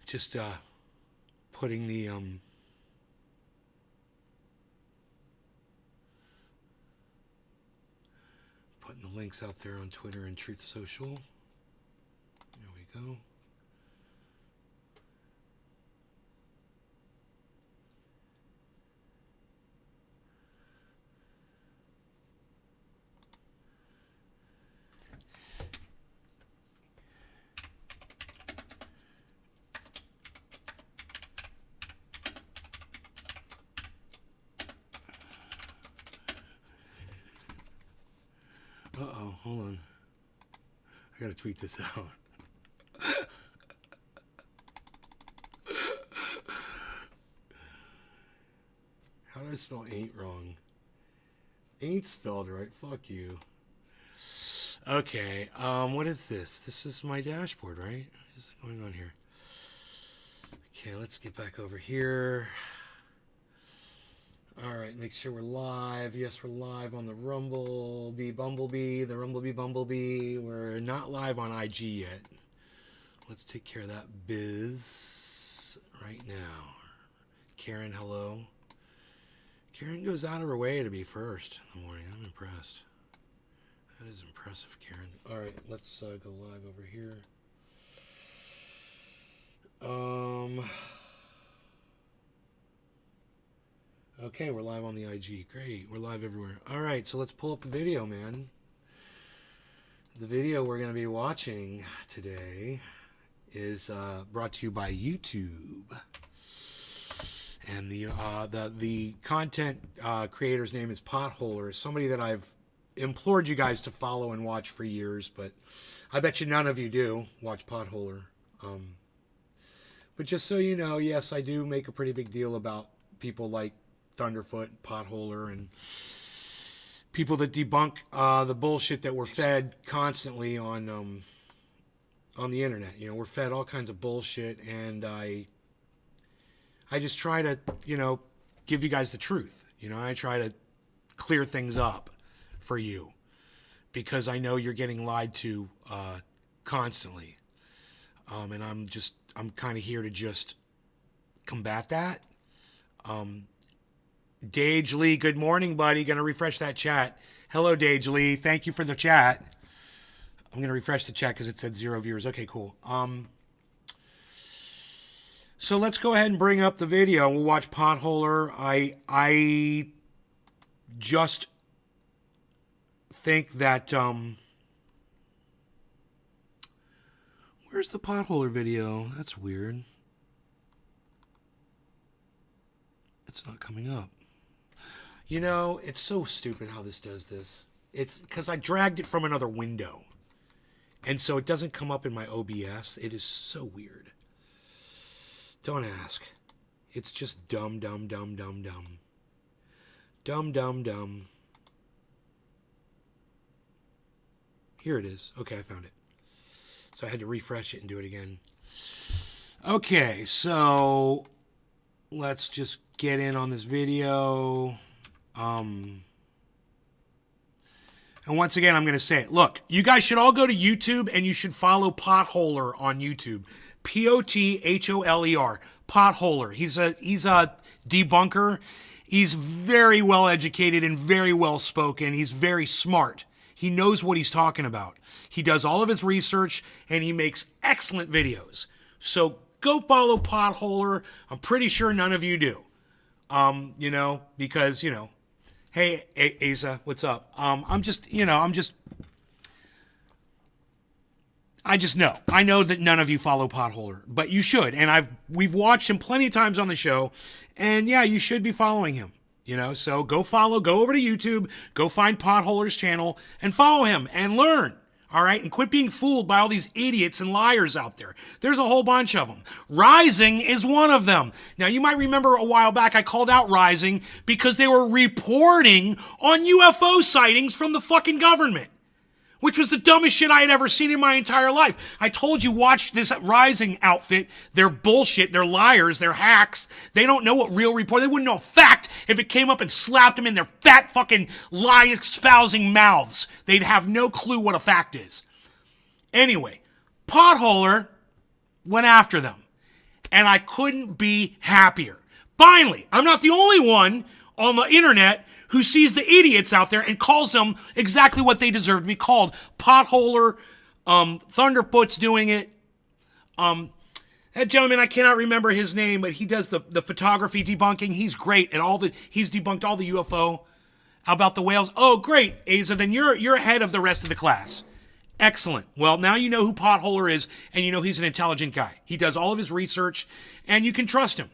just putting the putting the links out there on Twitter and Truth Social. There we go. Uh-oh, hold on. I gotta tweet this out. How do I spell ain't wrong? Ain't spelled right, fuck you. Okay, what is this? This is my dashboard, right? What is going on here? Okay, let's get back over here. Alright, make sure we're live. Yes, we're live on the Bumblebee. We're not live on IG yet. Let's take care of that biz right now. Karen, hello. Karen goes out of her way to be first in the morning. I'm impressed. That is impressive, Karen. Alright, let's go live over here. Okay, we're live on the IG. Great, we're live everywhere. All right, so let's pull up the video, man. The video we're going to be watching today is brought to you by YouTube. And the content creator's name is PotHoler. Somebody that I've implored you guys to follow and watch for years, but I bet you none of you do watch PotHoler. But just so you know, yes, I do make a pretty big deal about people like Thunderfoot, PotHoler, and people that debunk the bullshit that we're fed constantly on the internet. You know, we're fed all kinds of bullshit, and I just try to, you know, give you guys the truth. You know, I try to clear things up for you because I know you're getting lied to constantly, and I'm kind of here to just combat that. Dage Lee, good morning, buddy. Gonna refresh that chat. Hello, Dage Lee. Thank you for the chat. I'm gonna refresh the chat because it said 0 viewers. Okay, cool. So let's go ahead and bring up the video. We'll watch PotHoler. I just think that where's the PotHoler video? That's weird. It's not coming up. You know, it's so stupid how this does this. It's because I dragged it from another window. And so it doesn't come up in my OBS. It is so weird. Don't ask. It's just dumb. Dumb. Here it is. Okay, I found it. So I had to refresh it and do it again. Okay, so let's just get in on this video. And once again, I'm going to say it. Look, you guys should all go to YouTube and you should follow PotHoler on YouTube. PotHoler. PotHoler. He's a debunker. He's very well educated and very well spoken. He's very smart. He knows what he's talking about. He does all of his research and he makes excellent videos. So go follow PotHoler. I'm pretty sure none of you do. You know, because, you know, hey, Asa, what's up? I just know. I know that none of you follow PotHoler, but you should. And we've watched him plenty of times on the show, and yeah, you should be following him. You know, so go over to YouTube, go find PotHoler's channel, and follow him and learn. All right, and quit being fooled by all these idiots and liars out there. There's a whole bunch of them. Rising is one of them. Now, you might remember a while back I called out Rising because they were reporting on UFO sightings from the fucking government, which was the dumbest shit I had ever seen in my entire life. I told you, watch this Rising outfit. They're bullshit. They're liars. They're hacks. They don't know what real report. They wouldn't know a fact if it came up and slapped them in their fat fucking lie-espousing mouths. They'd have no clue what a fact is. Anyway, PotHoler went after them. and I couldn't be happier. Finally, I'm not the only one on the internet who sees the idiots out there and calls them exactly what they deserve to be called. PotHoler, Thunderfoot's doing it. That gentleman, I cannot remember his name, but he does the photography debunking. He's great at he's debunked all the UFO. How about the whales? Oh, great, Asa, then you're ahead of the rest of the class. Excellent. Well, now you know who PotHoler is, and you know he's an intelligent guy. He does all of his research, and you can trust him.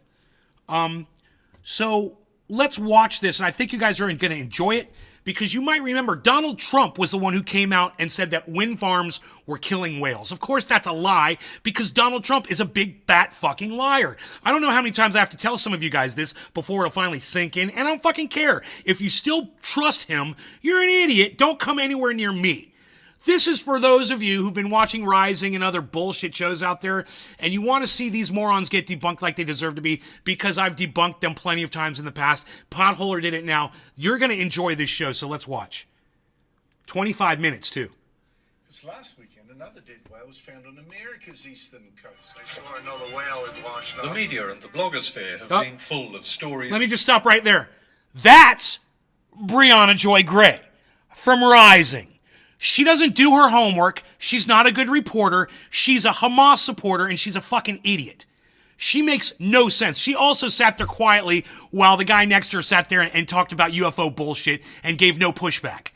So let's watch this, and I think you guys are going to enjoy it, because you might remember Donald Trump was the one who came out and said that wind farms were killing whales. Of course, that's a lie, because Donald Trump is a big, fat fucking liar. I don't know how many times I have to tell some of you guys this before it'll finally sink in, and I don't fucking care. If you still trust him, you're an idiot. Don't come anywhere near me. This is for those of you who've been watching Rising and other bullshit shows out there, and you want to see these morons get debunked like they deserve to be, because I've debunked them plenty of times in the past. PotHoler did it now. You're going to enjoy this show, so let's watch. 25 minutes, too. This last weekend, another dead whale was found on America's eastern coast. They saw another whale had washed up. The media and the blogosphere have been full of stories. Let me just stop right there. That's Brianna Joy Gray from Rising. She doesn't do her homework. She's not a good reporter. She's a Hamas supporter, and she's a fucking idiot. She makes no sense. She also sat there quietly while the guy next to her sat there and talked about UFO bullshit and gave no pushback.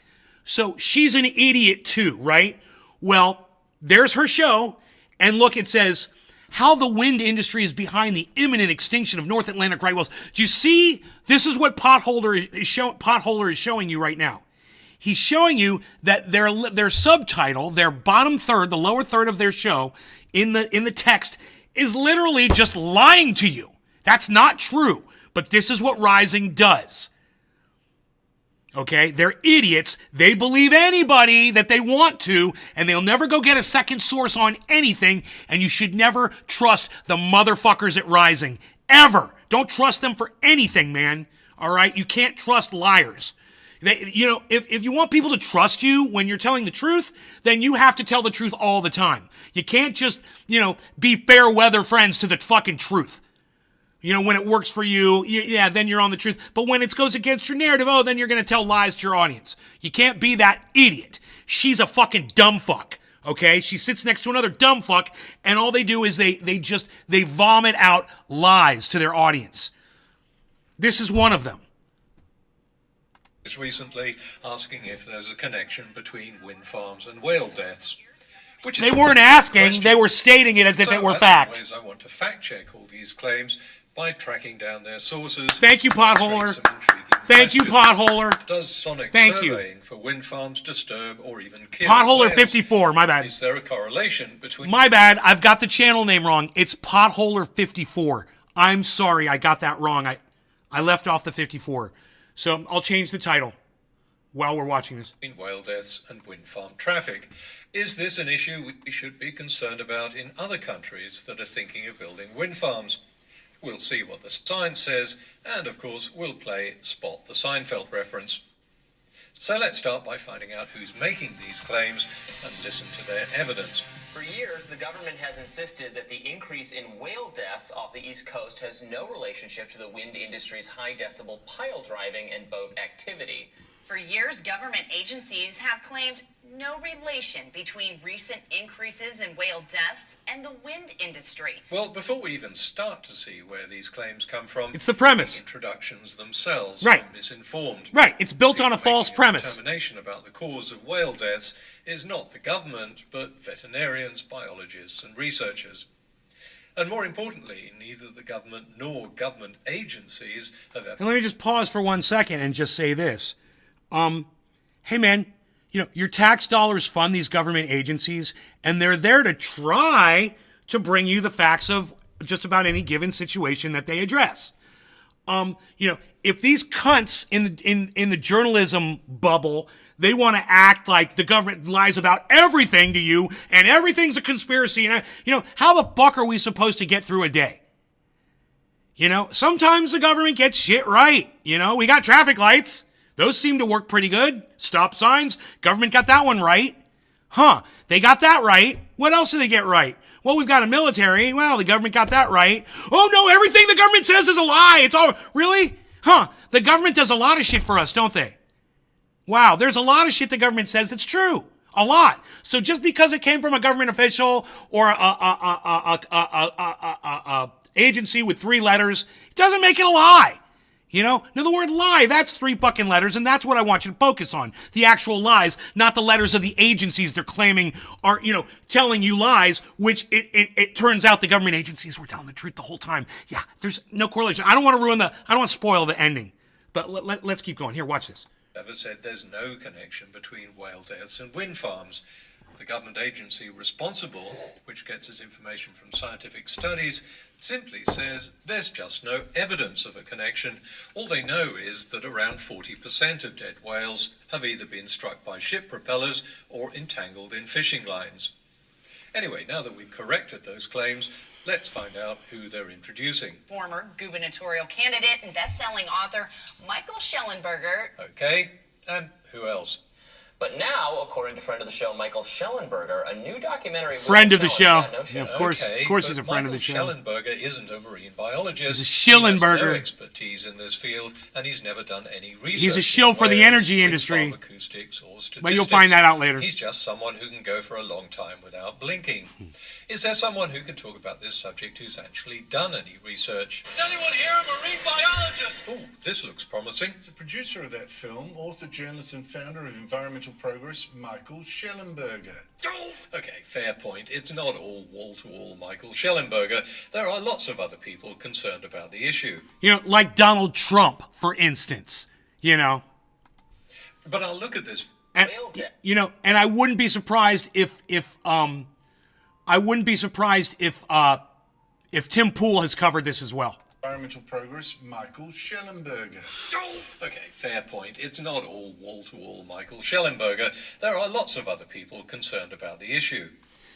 So she's an idiot too, right? Well, there's her show, and look, it says, how the wind industry is behind the imminent extinction of North Atlantic right whales. Do you see? This is what PotHoler is showing you right now. He's showing you that their subtitle, their bottom third, the lower third of their show, in the text, is literally just lying to you. That's not true, but this is what Rising does. Okay? They're idiots. They believe anybody that they want to, and they'll never go get a second source on anything, and you should never trust the motherfuckers at Rising. Ever. Don't trust them for anything, man. All right? You can't trust liars. If you want people to trust you when you're telling the truth, then you have to tell the truth all the time. You can't just, be fair weather friends to the fucking truth. When it works for you, yeah, then you're on the truth. But when it goes against your narrative, then you're going to tell lies to your audience. You can't be that idiot. She's a fucking dumb fuck, okay? She sits next to another dumb fuck, and all they do is they vomit out lies to their audience. This is one of them. Recently asking if there's a connection between wind farms and whale deaths. They weren't asking, they were stating it as if it were fact. Always, I want to fact check all these claims by tracking down their sources. Thank you, PotHoler. Thank you, PotHoler. Does sonic surveying for wind farms disturb or even kill PotHoler whales? 54, my bad. Is there a correlation between... My bad, I've got the channel name wrong. It's PotHoler 54. I'm sorry, I got that wrong. I left off the 54. So I'll change the title while we're watching this. In whale deaths and wind farm traffic. Is this an issue we should be concerned about in other countries that are thinking of building wind farms? We'll see what the science says, and of course we'll play Spot the Seinfeld reference. So let's start by finding out who's making these claims and listen to their evidence. For years, the government has insisted that the increase in whale deaths off the East Coast has no relationship to the wind industry's high-decibel pile driving and boat activity. For years, government agencies have claimed no relation between recent increases in whale deaths and the wind industry. Well, before we even start to see where these claims come from, it's the premise. The introductions themselves are misinformed. Right, it's built on a false premise. Determination about the cause of whale deaths is not the government, but veterinarians, biologists, and researchers. And more importantly, neither the government nor government agencies have ever... And let me just pause for 1 second and just say this. Hey man, your tax dollars fund these government agencies, and they're there to try to bring you the facts of just about any given situation that they address. If these cunts in the journalism bubble, they want to act like the government lies about everything to you and everything's a conspiracy, and how the fuck are we supposed to get through a day? Sometimes the government gets shit right. We got traffic lights. Those seem to work pretty good. Stop signs. Government got that one right. They got that right. What else did they get right? Well, we've got a military. Well, the government got that right. Oh, no, everything the government says is a lie. It's all... Really? Huh. The government does a lot of shit for us, don't they? Wow, there's a lot of shit the government says that's true. A lot. So just because it came from a government official or a agency with 3 letters, it doesn't make it a lie. You know? Now, the word lie, that's 3 fucking letters, and that's what I want you to focus on. The actual lies, not the letters of the agencies they're claiming are, you know, telling you lies, which it turns out the government agencies were telling the truth the whole time. Yeah, there's no correlation. I don't want to spoil the ending. But let's keep going. Here, watch this. Ever said there's no connection between whale deaths and wind farms. The government agency responsible, which gets its information from scientific studies, simply says there's just no evidence of a connection. All they know is that around 40% of dead whales have either been struck by ship propellers or entangled in fishing lines. Anyway, now that we've corrected those claims, let's find out who they're introducing. Former gubernatorial candidate and best-selling author Michael Schellenberger. Okay, and who else? But now, according to friend of the show Michael Schellenberger, a new documentary... Friend of the show. Yeah, no shit. Yeah, of course he's a friend of the show. Schellenberger isn't a marine biologist. He's a Schellenberger. He has no expertise in this field, and he's never done any research. He's a shill for the energy industry. Acoustics or statistics. But you'll find that out later. He's just someone who can go for a long time without blinking. Is there someone who can talk about this subject who's actually done any research? Is anyone here a marine biologist? Oh, this looks promising. The producer of that film, author, journalist, and founder of Environmental Progress, Michael Schellenberger. Okay, fair point. It's not all wall-to-wall Michael Schellenberger. There are lots of other people concerned about the issue. You know, like Donald Trump, for instance. You know. But I'll look at this. And, you know, and I wouldn't be surprised if Tim Pool has covered this as well. Environmental Progress, Michael Schellenberger. Okay, fair point. It's not all wall-to-wall Michael Schellenberger. There are lots of other people concerned about the issue.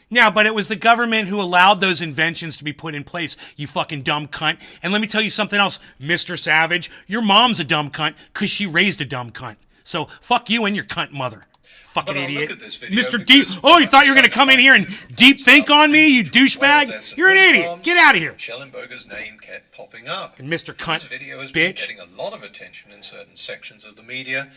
Yeah, but it was the government who allowed those inventions to be put in place, you fucking dumb cunt. And let me tell you something else, Mr. Savage. Your mom's a dumb cunt because she raised a dumb cunt. So fuck you and your cunt mother. Fucking idiot. Mr. Deep. Oh, you thought you were going to come in here and deep think on me, you douchebag? You're an idiot. Get out of here. Schellenberger's name kept popping up. And Mr. Cunt, this video has been bitch. getting a lot of attention in certain sections of the media,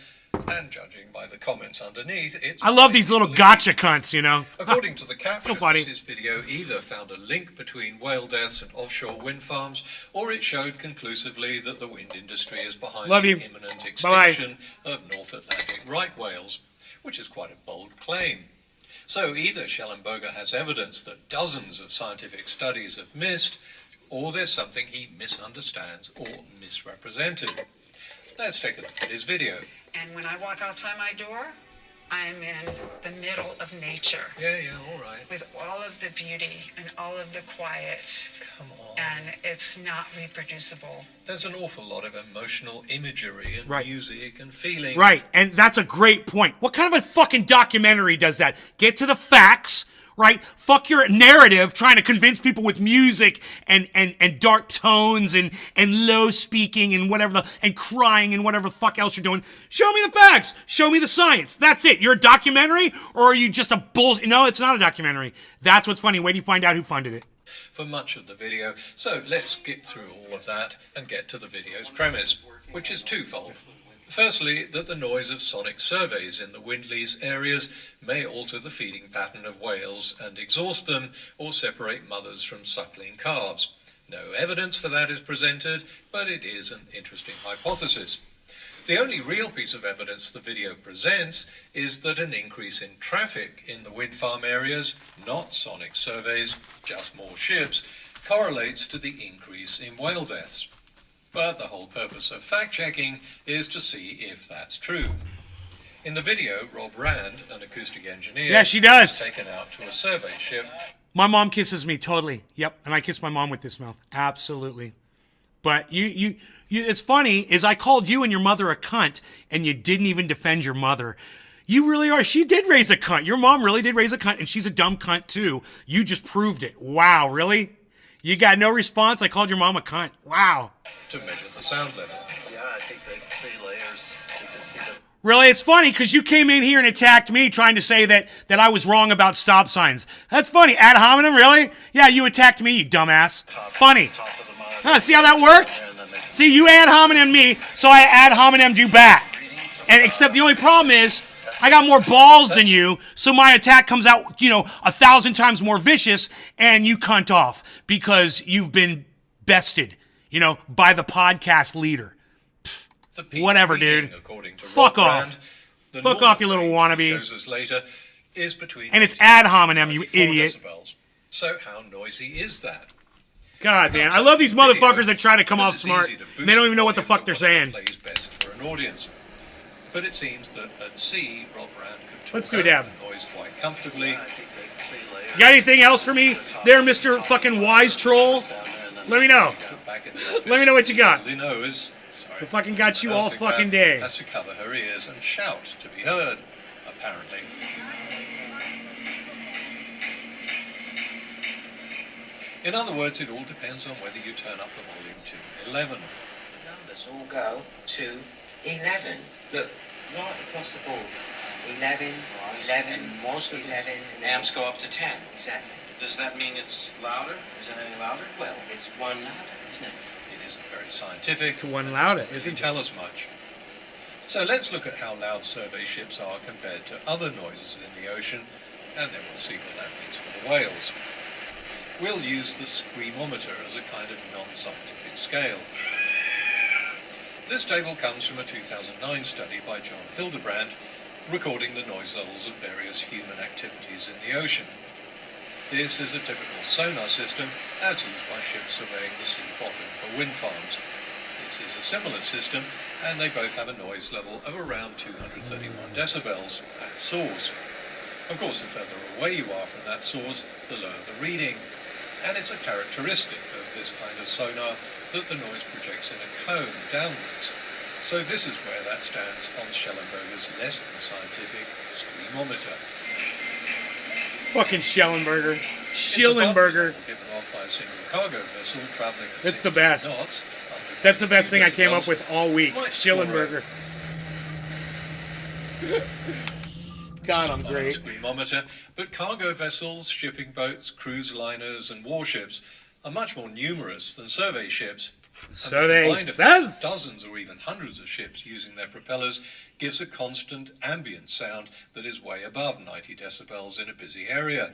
and judging by the comments underneath, it's... I love these little gotcha cunts, you know. According to the captions, So funny. this video either found a link between whale deaths and offshore wind farms, or it showed conclusively that the wind industry is behind Love the you. imminent Bye-bye. extinction of North Atlantic right whales, which is quite a bold claim. So either Schellenberger has evidence that dozens of scientific studies have missed, or there's something he misunderstands or misrepresented. Let's take a look at his video. And when I walk outside my door, I'm in the middle of nature. Yeah, all right. With all of the beauty and all of the quiet. Come on. And it's not reproducible. There's an awful lot of emotional imagery and Right. music and feeling. Right, and that's a great point. What kind of a fucking documentary does that? Get to the facts, right? Fuck your narrative trying to convince people with music and dark tones and low speaking and whatever and crying and whatever the fuck else you're doing. Show me the facts. Show me the science. That's it. You're a documentary or are you just a bullshit? No, it's not a documentary. That's what's funny. Wait till you find out who funded it. For much of the video. So let's skip through all of that and get to the video's premise, which is twofold. Firstly, that the noise of sonic surveys in the wind-lease areas may alter the feeding pattern of whales and exhaust them or separate mothers from suckling calves. No evidence for that is presented, but it is an interesting hypothesis. The only real piece of evidence the video presents is that an increase in traffic in the wind farm areas, not sonic surveys, just more ships, correlates to the increase in whale deaths. But the whole purpose of fact-checking is to see if that's true. In the video, Rob Rand, an acoustic engineer, Yeah, she does. is taken out to a survey ship. My mom kisses me, totally. Yep, and I kiss my mom with this mouth. Absolutely. But you it's funny, is I called you and your mother a cunt, and you didn't even defend your mother. You really are. She did raise a cunt. Your mom really did raise a cunt, and she's a dumb cunt, too. You just proved it. Wow, really? You got no response? I called your mom a cunt. Wow. To measure the sound level. Yeah, I think the 3 layers, you can see the... Really? It's funny because you came in here and attacked me trying to say that I was wrong about stop signs. That's funny. Ad hominem, really? Yeah, you attacked me, you dumbass. Funny. Huh, see how that worked? See, you ad hominem me, so I ad hominem you back. And except the only problem is, I got more balls than you, so my attack comes out, 1,000 times more vicious, and you cunt off because you've been bested, by the podcast leader. Whatever, dude. Fuck off. Fuck off, you little wannabe. And it's ad hominem, you idiot. So how noisy is that? God, man, I love these motherfuckers that try to come off smart, and they don't even know what the fuck they're saying. Plays best for an audience. But it seems that at sea, Rob Rand could Let's do a dab. the noise quite comfortably. Got anything else for me there, Mr. fucking wise troll? Let me know. Let me know what you got. I fucking got you all fucking day. Has to cover her ears and shout to be heard, apparently. In other words, it all depends on whether you turn up the volume to 11. Numbers all go to 11. Look, right across the board. 11, 11, most 11. Amps go up to 10. Exactly. Does that mean it's louder? Is it any louder? Well, it's one louder, isn't it? It isn't very scientific. To one louder, Doesn't isn't tell it? us much. So let's look at how loud survey ships are compared to other noises in the ocean, and then we'll see what that means for the whales. We'll use the screamometer as a kind of non-scientific scale. This table comes from a 2009 study by John Hildebrand, recording the noise levels of various human activities in the ocean. This is a typical sonar system, as used by ships surveying the sea bottom for wind farms. This is a similar system, and they both have a noise level of around 231 decibels at source. Of course, the further away you are from that source, the lower the reading. And it's a characteristic of this kind of sonar that the noise projects in a cone downwards. So this is where that stands on Schellenberger's less than scientific screamometer. Fucking Schellenberger. It's a Schellenberger. button given off by a single cargo vessel traveling at That's the 60 best. knots. That's the best thing I came up decibels. with all week. Might score Schellenberger. God, I'm on a great. screamometer, but cargo vessels, shipping boats, cruise liners, and warships are much more numerous than survey ships. And So the they combined effect of says. dozens or even hundreds of ships using their propellers gives a constant ambient sound that is way above 90 decibels in a busy area.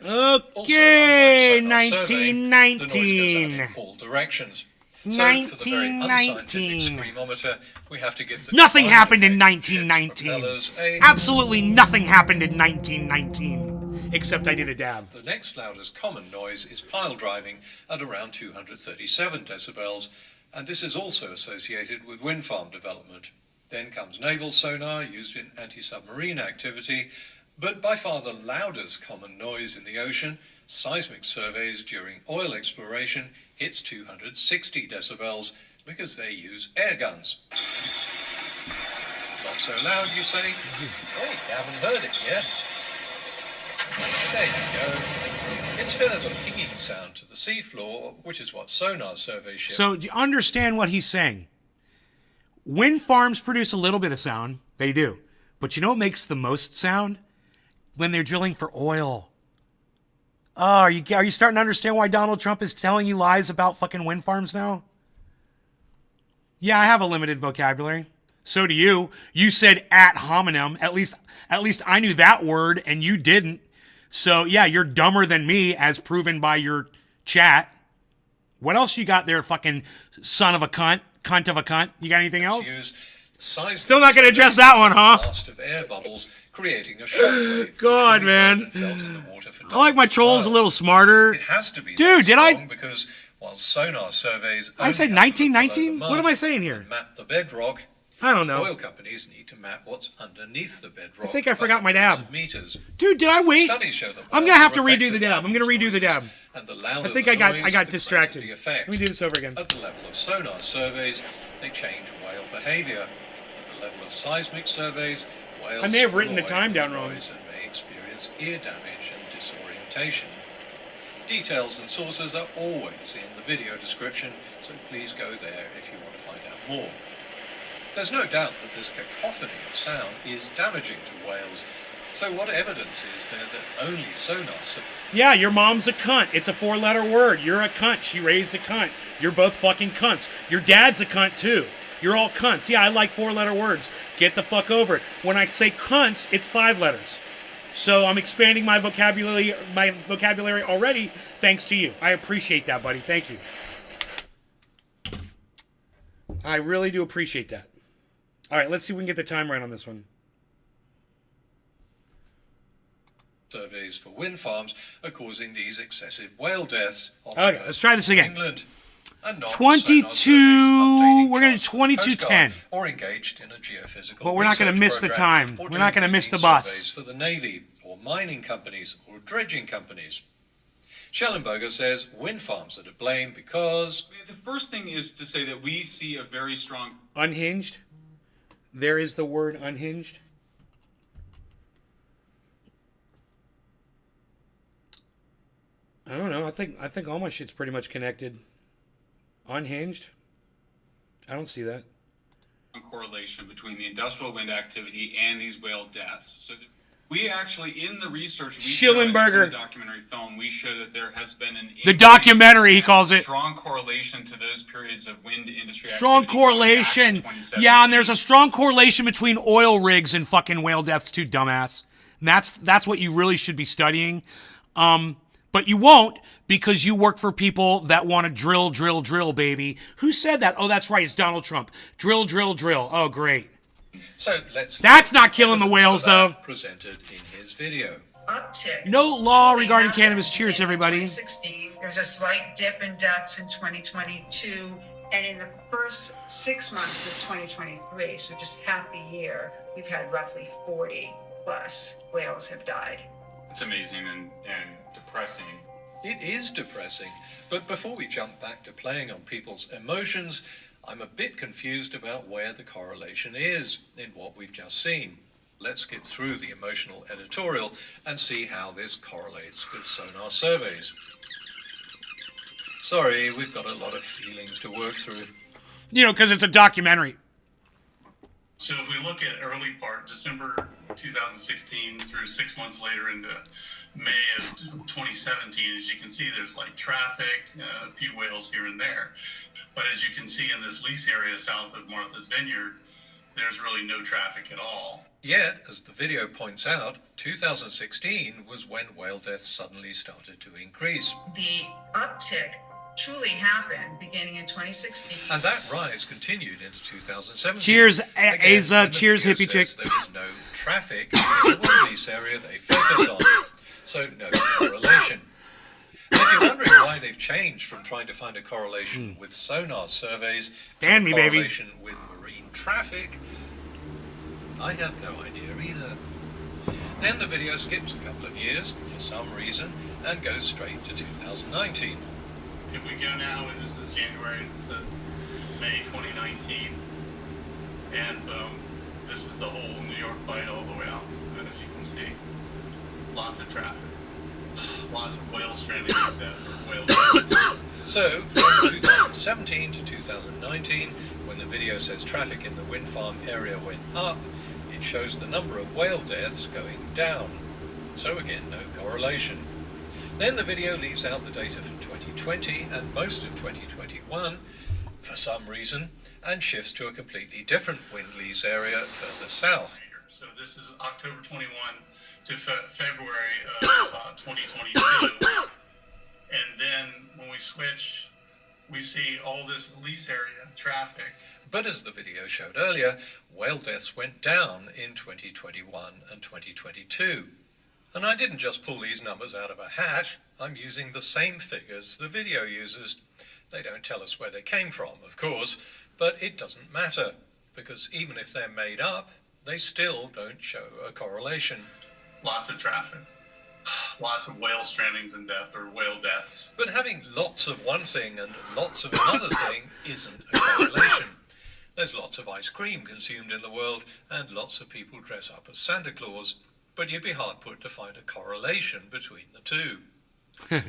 Okay, Unlike sonar surveying, the noise goes out 1919. in all directions. So for the very unscientific 1919. screamometer, we have to give the Nothing combined happened in effect of ships' 1919. propellers a Absolutely nothing happened in 1919. Except I did a dab. The next loudest common noise is pile driving at around 237 decibels, and this is also associated with wind farm development. Then comes naval sonar used in anti-submarine activity, but by far the loudest common noise in the ocean, seismic surveys during oil exploration, hits 260 decibels because they use air guns. Not so loud, you say? Oh, you haven't heard it yet. There you go. Instead of a pinging sound to the seafloor, which is what sonar survey ships... So do you understand what he's saying? Wind farms produce a little bit of sound. They do. But you know what makes the most sound? When they're drilling for oil. Oh, are you starting to understand why Donald Trump is telling you lies about fucking wind farms now? Yeah, I have a limited vocabulary. So do you. You said at hominem. At least I knew that word and you didn't. So yeah, you're dumber than me as proven by your chat. What else you got there, fucking son of a cunt? Cunt of a cunt? You got anything else? Still not going to address that one, huh? Blast of air bubbles, creating a shockwave. God, man. I like my trolls a little smarter. It has to be Dude, did I? Because while sonar surveys I said 1919? What am I saying here? Map the bedrock. I don't know. Oil companies need to map what's underneath the bedrock. I think I forgot my dab. Meters. Dude, did I wait? Studies show that I'm going to have to redo the dab. I'm going to redo the dab. And the louder I think the I got noise, the greater distracted. the effect. Let me do this over again. At the level of sonar surveys, they change whale behavior. At the level of seismic surveys, whales I may have written the fall away time from down the wrong. noise and may experience ear damage and disorientation. Details and sources are always in the video description, so please go there if you want to find out more. There's no doubt that this cacophony of sound is damaging to whales. So what evidence is there that only sonar... Yeah, your mom's a cunt. It's a 4-letter word. You're a cunt. She raised a cunt. You're both fucking cunts. Your dad's a cunt too. You're all cunts. Yeah, I like 4-letter words. Get the fuck over it. When I say cunts, it's 5 letters. So I'm expanding my vocabulary already thanks to you. I appreciate that, buddy. Thank you. I really do appreciate that. All right, let's see if we can get the time right on this one. Surveys for wind farms are causing these excessive whale deaths. Okay, let's try this again. England. And not 22. We're going to 22:10. Or engaged in a geophysical. But we're not going to miss the time. We're not going to miss the bus. For the Navy, or mining companies, or dredging companies. Schellenberger says wind farms are to blame because... The first thing is to say that we see a very strong... Unhinged. There is the word unhinged. I don't know. I think all my shit's pretty much connected. Unhinged. I don't see that. Correlation between the industrial wind activity and these whale deaths. So we actually, in the research, Schellenberger. in the documentary film, we show that there has been the documentary, he calls it. Strong correlation to those periods of wind industry strong activity. Correlation. Yeah, and there's a strong correlation between oil rigs and fucking whale deaths too, dumbass. And that's what you really should be studying. But you won't, because you work for people that want to drill, drill, drill, baby. Who said that? Oh, that's right. It's Donald Trump. Drill, drill, drill. Oh, great. So let's... That's not killing the whales, though. Presented in his video. Uptick. No law regarding cannabis. Cheers, everybody. 2016, there was a slight dip in deaths in 2022, and in the first 6 months of 2023, so just half a year, we've had roughly 40 plus whales have died. It's amazing and depressing. It is depressing. But before we jump back to playing on people's emotions, I'm a bit confused about where the correlation is in what we've just seen. Let's skip through the emotional editorial and see how this correlates with sonar surveys. Sorry, we've got a lot of feelings to work through. You know, because it's a documentary. So if we look at early part, December 2016 through 6 months later into May of 2017, as you can see, there's like traffic, a few whales here and there. But as you can see in this lease area south of Martha's Vineyard, there's really no traffic at all. Yet, as the video points out, 2016 was when whale deaths suddenly started to increase. The uptick truly happened beginning in 2016. And that rise continued into 2017. Cheers, Again, Asa. Cheers, hippie chick. There was no traffic in the lease area they focus on. So no correlation. And if you're wondering why they've changed from trying to find a correlation with sonar surveys to Fan me, baby. correlation with marine traffic, I have no idea either. Then the video skips a couple of years for some reason and goes straight to 2019. If we go now, and this is January to May 2019, and this is the whole New York Bight all the way out, and as you can see, lots of traffic. Lots of whale stranding like that, or whale deaths. So, from 2017 to 2019, when the video says traffic in the wind farm area went up, it shows the number of whale deaths going down. So again, no correlation. Then the video leaves out the data from 2020 and most of 2021, for some reason, and shifts to a completely different wind lease area further south. So this is October 21 to February of 2022. And then when we switch, we see all this lease area traffic. But as the video showed earlier, whale deaths went down in 2021 and 2022. And I didn't just pull these numbers out of a hat. I'm using the same figures the video uses. They don't tell us where they came from, of course, but it doesn't matter, because even if they're made up, they still don't show a correlation. Lots of traffic. Lots of whale strandings and death, or whale deaths. But having lots of one thing and lots of another thing isn't a correlation. There's lots of ice cream consumed in the world, and lots of people dress up as Santa Claus, but you'd be hard put to find a correlation between the two.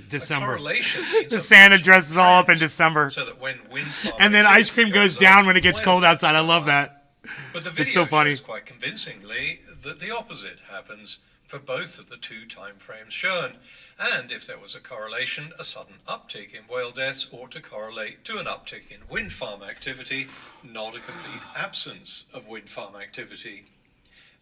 December. The Santa dresses all up in December. So that when wind and then ice cream goes down when it gets cold outside. I love that. But the video so funny. shows quite convincingly that the opposite happens for both of the two time frames shown. And if there was a correlation, a sudden uptick in whale deaths ought to correlate to an uptick in wind farm activity, not a complete absence of wind farm activity.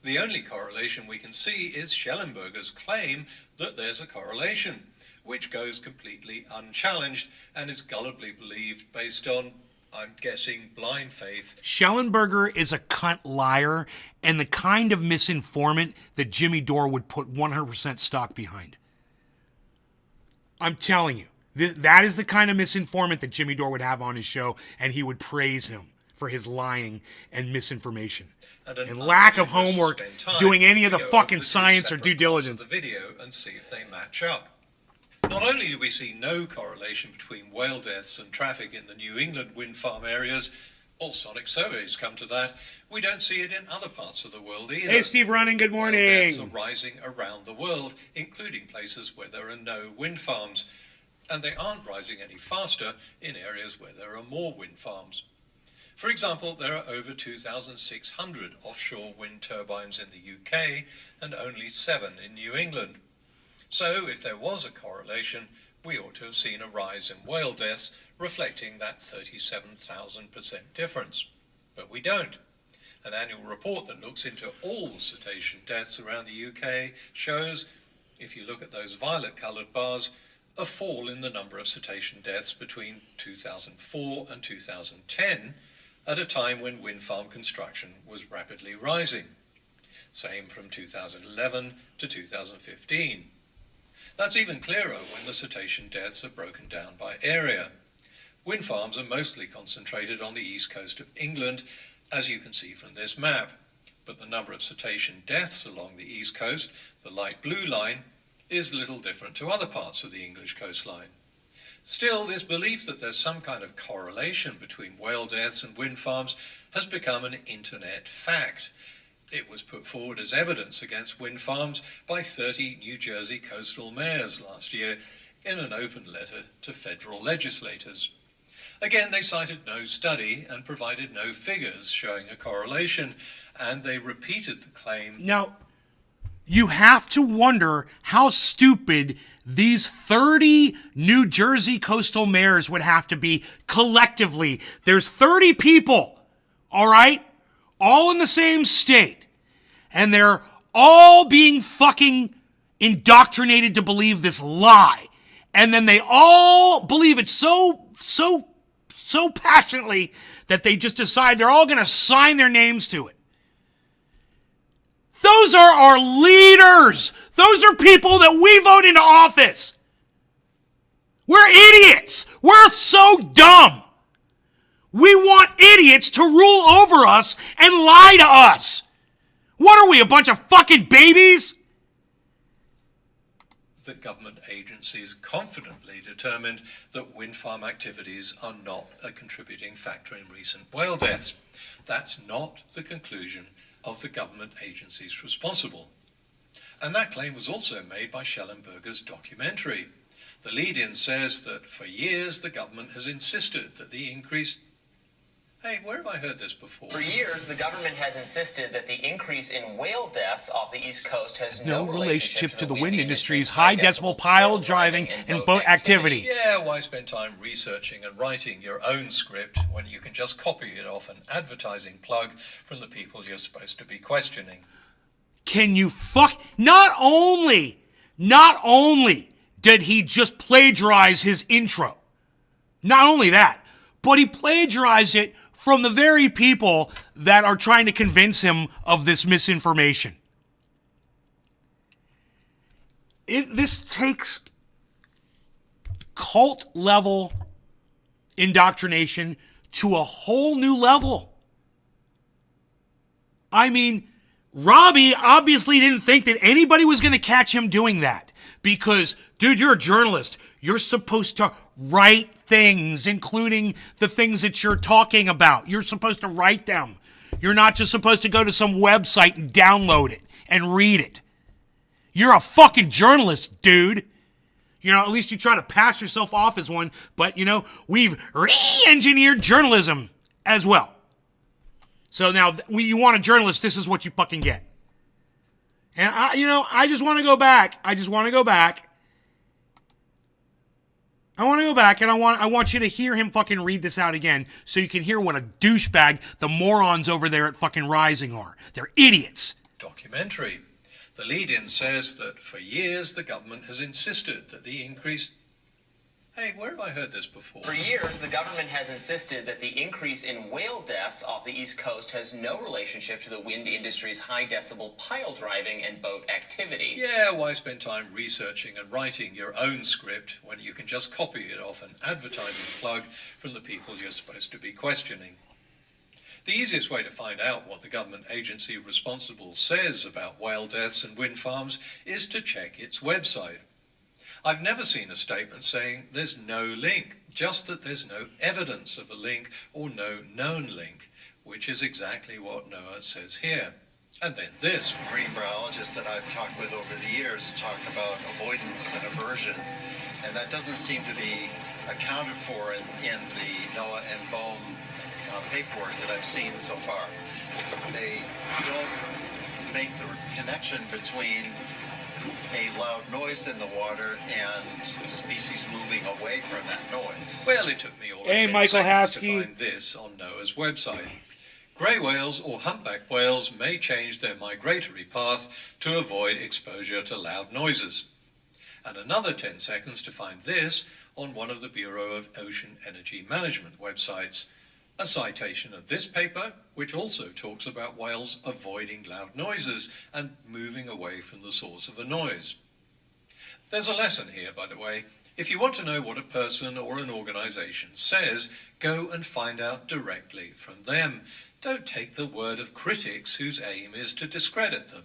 The only correlation we can see is Schellenberger's claim that there's a correlation, which goes completely unchallenged and is gullibly believed based on, I'm guessing, blind faith. Schellenberger is a cunt liar and the kind of misinformant that Jimmy Dore would put 100% stock behind. I'm telling you, that is the kind of misinformant that Jimmy Dore would have on his show, and he would praise him for his lying and misinformation and lack of homework, doing any of the fucking science or due diligence. The video and see if they match up. Not only do we see no correlation between whale deaths and traffic in the New England wind farm areas, all sonic surveys come to that, we don't see it in other parts of the world either. Hey, Steve Running, good morning. Whale deaths are rising around the world, including places where there are no wind farms. And they aren't rising any faster in areas where there are more wind farms. For example, there are over 2,600 offshore wind turbines in the UK and only 7 in New England. So if there was a correlation, we ought to have seen a rise in whale deaths reflecting that 37,000% difference. But we don't. An annual report that looks into all cetacean deaths around the UK shows, if you look at those violet-coloured bars, a fall in the number of cetacean deaths between 2004 and 2010, at a time when wind farm construction was rapidly rising. Same from 2011 to 2015. That's even clearer when the cetacean deaths are broken down by area. Wind farms are mostly concentrated on the east coast of England, as you can see from this map. But the number of cetacean deaths along the east coast, the light blue line, is little different to other parts of the English coastline. Still, this belief that there's some kind of correlation between whale deaths and wind farms has become an internet fact. It was put forward as evidence against wind farms by 30 New Jersey coastal mayors last year in an open letter to federal legislators. Again, they cited no study and provided no figures showing a correlation, and they repeated the claim. Now, you have to wonder how stupid these 30 New Jersey coastal mayors would have to be collectively. There's 30 people, all right, all in the same state, and they're all being fucking indoctrinated to believe this lie. And then they all believe it so passionately that they just decide they're all going to sign their names to it. Those are our leaders. Those are people that we vote into office. We're idiots. We're so dumb. We want idiots to rule over us and lie to us. What are we, a bunch of fucking babies? The government agencies confidently determined that wind farm activities are not a contributing factor in recent whale deaths. That's not the conclusion of the government agencies responsible. And that claim was also made by Schellenberger's documentary. The lead-in says that for years the government has insisted that the increase... Hey, where have I heard this before? For years, the government has insisted that the increase in whale deaths off the East Coast has no relationship to the wind industry's high decibel pile driving and boat activity. Yeah, why spend time researching and writing your own script when you can just copy it off an advertising plug from the people you're supposed to be questioning? Can you fuck... Not only did he just plagiarize his intro, not only that, but he plagiarized it from the very people that are trying to convince him of this misinformation. This takes cult-level indoctrination to a whole new level. I mean, Robbie obviously didn't think that anybody was going to catch him doing that because, dude, you're a journalist. You're supposed to write things, including the things that you're talking about. You're supposed to write them. You're not just supposed to go to some website and download it and read it. You're a fucking journalist, dude. You know, at least you try to pass yourself off as one, but, you know, we've re-engineered journalism as well. So now, you want a journalist, this is what you fucking get. And I just want to go back. I want to go back, and I want you to hear him fucking read this out again, so you can hear what a douchebag the morons over there at fucking Rising are. They're idiots. Documentary. The lead-in says that for years the government has insisted that the increase... Hey, where have I heard this before? For years, the government has insisted that the increase in whale deaths off the East Coast has no relationship to the wind industry's high-decibel pile driving and boat activity. Yeah, why spend time researching and writing your own script when you can just copy it off an advertising plug from the people you're supposed to be questioning? The easiest way to find out what the government agency responsible says about whale deaths and wind farms is to check its website. I've never seen a statement saying there's no link, just that there's no evidence of a link or no known link, which is exactly what NOAA says here. And then this. Marine biologists that I've talked with over the years talk about avoidance and aversion, and that doesn't seem to be accounted for in the NOAA and BOEM paperwork that I've seen so far. They don't make the connection between a loud noise in the water and species moving away from that noise. Well, it took me all of Hey, 10 Michael seconds to Haskey. find this on NOAA's website. Grey whales or humpback whales may change their migratory path to avoid exposure to loud noises. And another 10 seconds to find this on one of the Bureau of Ocean Energy Management websites. A citation of this paper, which also talks about whales avoiding loud noises and moving away from the source of a noise. There's a lesson here, by the way. If you want to know what a person or an organization says, go and find out directly from them. Don't take the word of critics whose aim is to discredit them.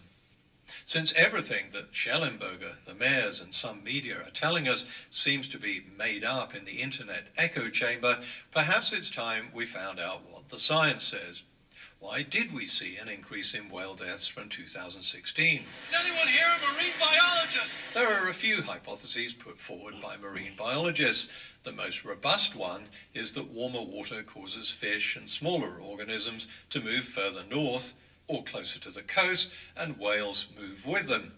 Since everything that Schellenberger, the mayors, and some media are telling us seems to be made up in the internet echo chamber, perhaps it's time we found out what the science says. Why did we see an increase in whale deaths from 2016? Is anyone here a marine biologist? There are a few hypotheses put forward by marine biologists. The most robust one is that warmer water causes fish and smaller organisms to move further north or closer to the coast, and whales move with them.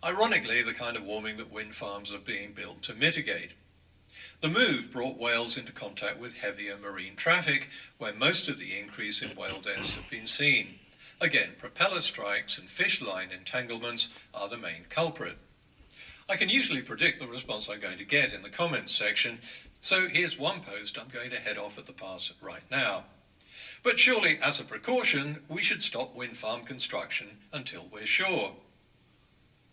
Ironically, the kind of warming that wind farms are being built to mitigate. The move brought whales into contact with heavier marine traffic, where most of the increase in whale deaths have been seen. Again, propeller strikes and fish line entanglements are the main culprit. I can usually predict the response I'm going to get in the comments section, so here's one post I'm going to head off at the pass right now. But surely, as a precaution, we should stop wind farm construction until we're sure.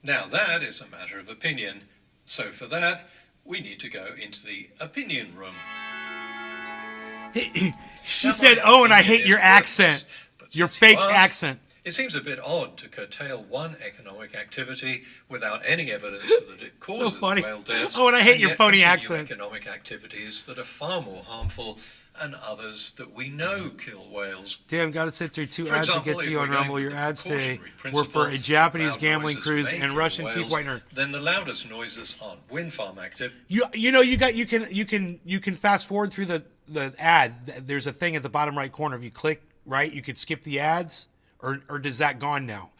Now that is a matter of opinion, so for that, we need to go into the opinion room. She said, oh, and I hate your accent. Your fake accent. It seems a bit odd to curtail one economic activity without any evidence that it causes whale deaths. Oh, and I hate your yet phony continue accent. Economic activities that are far more harmful and others that we know kill whales. Damn, gotta sit through two For ads to example, get to if you we're on going Rumble. with Your the ads today precautionary were for a principle Japanese loud gambling noises cruise may and kill Russian Keith whales, Whitener. Then the loudest noises aren't wind farm active. You know you can fast forward through the ad. There's a thing at the bottom right corner. If you click right, you could skip the ads, or does that gone now?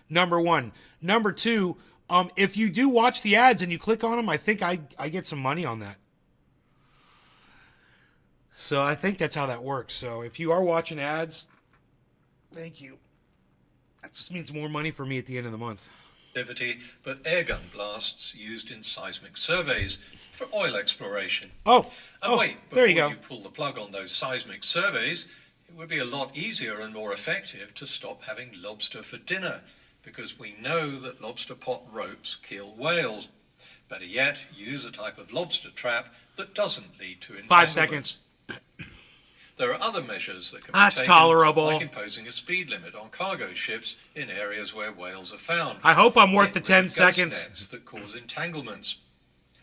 Number one. Number two, if you do watch the ads and you click on them, I think I get some money on that. So I think that's how that works. So if you are watching ads, thank you. That just means more money for me at the end of the month. Activity, but airgun blasts used in seismic surveys for oil exploration. And wait, before there you go. you pull the plug on those seismic surveys, it would be a lot easier and more effective to stop having lobster for dinner, because we know that lobster pot ropes kill whales. Better yet, use a type of lobster trap that doesn't lead to entanglement. 5 seconds. There are other measures that can be That's taken, tolerable. like imposing a speed limit on cargo ships in areas where whales are found. I hope I'm worth the Get rid 10 of seconds. ghost nets that cause entanglements.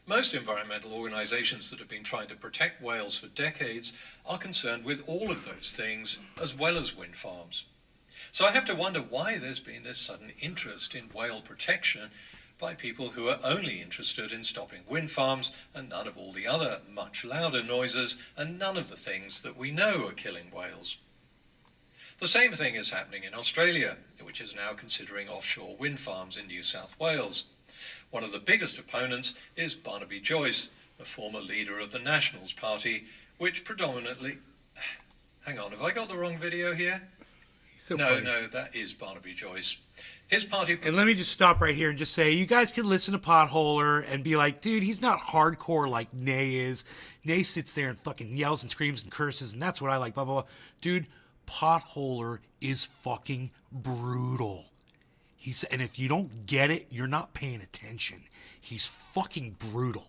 Most environmental organizations that have been trying to protect whales for decades are concerned with all of those things, as well as wind farms. So I have to wonder why there's been this sudden interest in whale protection by people who are only interested in stopping wind farms and none of all the other much louder noises and none of the things that we know are killing whales. The same thing is happening in Australia, which is now considering offshore wind farms in New South Wales. One of the biggest opponents is Barnaby Joyce, a former leader of the Nationals Party, which predominantly... Hang on, have I got the wrong video here? So no, funny. no, that is Barnaby Joyce. His party... And let me just stop right here and just say, you guys can listen to PotHoler and be like, dude, he's not hardcore like Nay is. Nay sits there and fucking yells and screams and curses, and that's what I like, blah, blah, blah. Dude, PotHoler is fucking brutal. And if you don't get it, you're not paying attention. He's fucking brutal.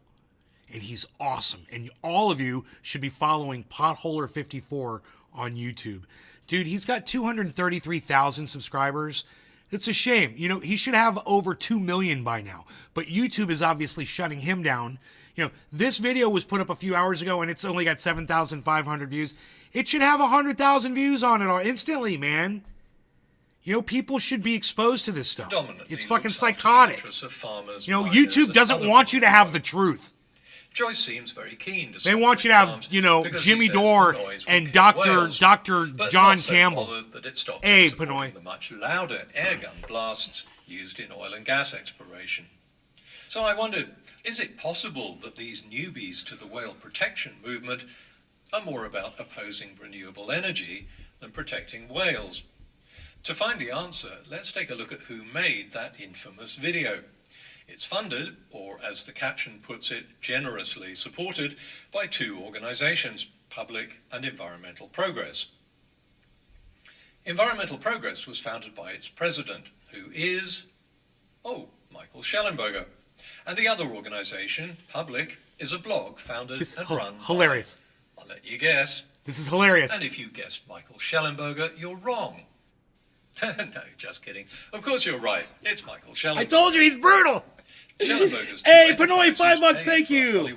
And he's awesome. And all of you should be following PotHoler54 on YouTube. Dude, he's got 233,000 subscribers. It's a shame. You know, he should have over 2 million by now. But YouTube is obviously shutting him down. You know, this video was put up a few hours ago and it's only got 7,500 views. It should have 100,000 views on it instantly, man. You know, people should be exposed to this stuff. It's fucking psychotic. You know, YouTube doesn't want you to have the truth. Joyce seems very keen to... They want you to have, you know, Jimmy Dore and Dr. John Campbell. Hey, Pinoy. The much louder air gun blasts used in oil and gas exploration. So I wondered, is it possible that these newbies to the whale protection movement are more about opposing renewable energy than protecting whales? To find the answer, let's take a look at who made that infamous video. It's funded, or as the caption puts it, generously supported by two organizations, Public and Environmental Progress. Environmental Progress was founded by its president, who is, Michael Schellenberger. And the other organization, Public, is a blog founded and run hilarious. I'll let you guess. This is hilarious. And if you guessed Michael Schellenberger, you're wrong. No, just kidding. Of course you're right. It's Michael Schellenberger. I told you he's brutal. Schellenberger's hey, Pinoy, $5, thank you.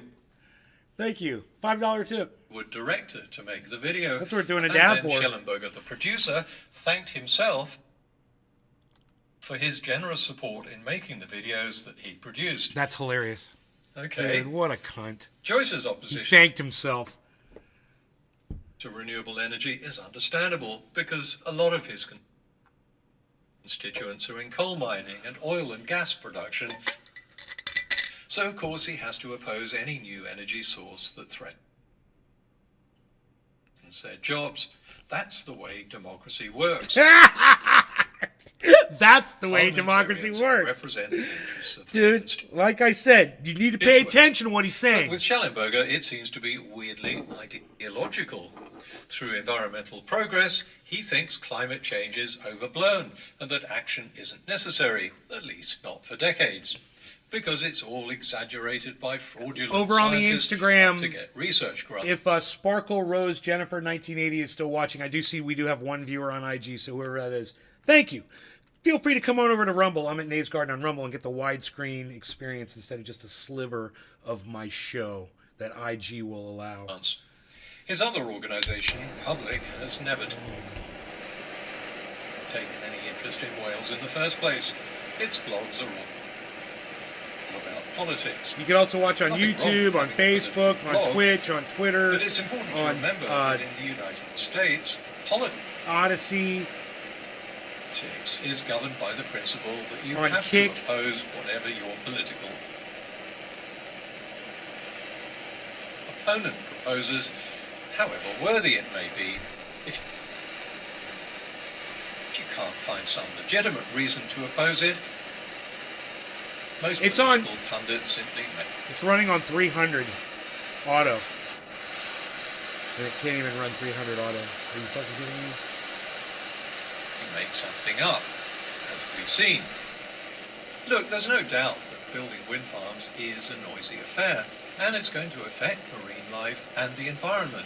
Thank you. $5 tip. Director to make the video. That's what we're doing a dab for. Schellenberger, the producer, thanked himself for his generous support in making the videos that he produced. That's hilarious. Okay. Dude, what a cunt. Joyce's opposition... He thanked himself. ...to renewable energy is understandable because a lot of his constituents are in coal mining and oil and gas production. So, of course, he has to oppose any new energy source that threatens their jobs. That's the way democracy works. That's the way democracy works. Represent the interests of Dude, like I said, you need to pay attention to what he's saying. But with Schellenberger, it seems to be weirdly ideological. Through Environmental Progress, he thinks climate change is overblown and that action isn't necessary, at least not for decades, because it's all exaggerated by fraudulent over on the Instagram to get research grants. If Sparkle Rose Jennifer 1980 is still watching, I do see we do have one viewer on IG, so whoever that is, thank you. Feel free to come on over to Rumble. I'm at Nay's Garden on Rumble and get the widescreen experience instead of just a sliver of my show that IG will allow. His other organization, Public, has never taken any interest in whales in the first place. Its blogs are all about politics. You can also watch on YouTube, on Facebook, on Twitch, on Twitter. But it's important to remember that in the United States, Odyssey is governed by the principle that you on have Kick. to oppose whatever your political opponent proposes, however worthy it may be. If you can't find some legitimate reason to oppose it, most political pundits simply make... It's running on 300 auto. And it can't even run 300 auto. Are you fucking kidding me? Make something up, as we've seen. Look, there's no doubt that building wind farms is a noisy affair, and it's going to affect marine life and the environment.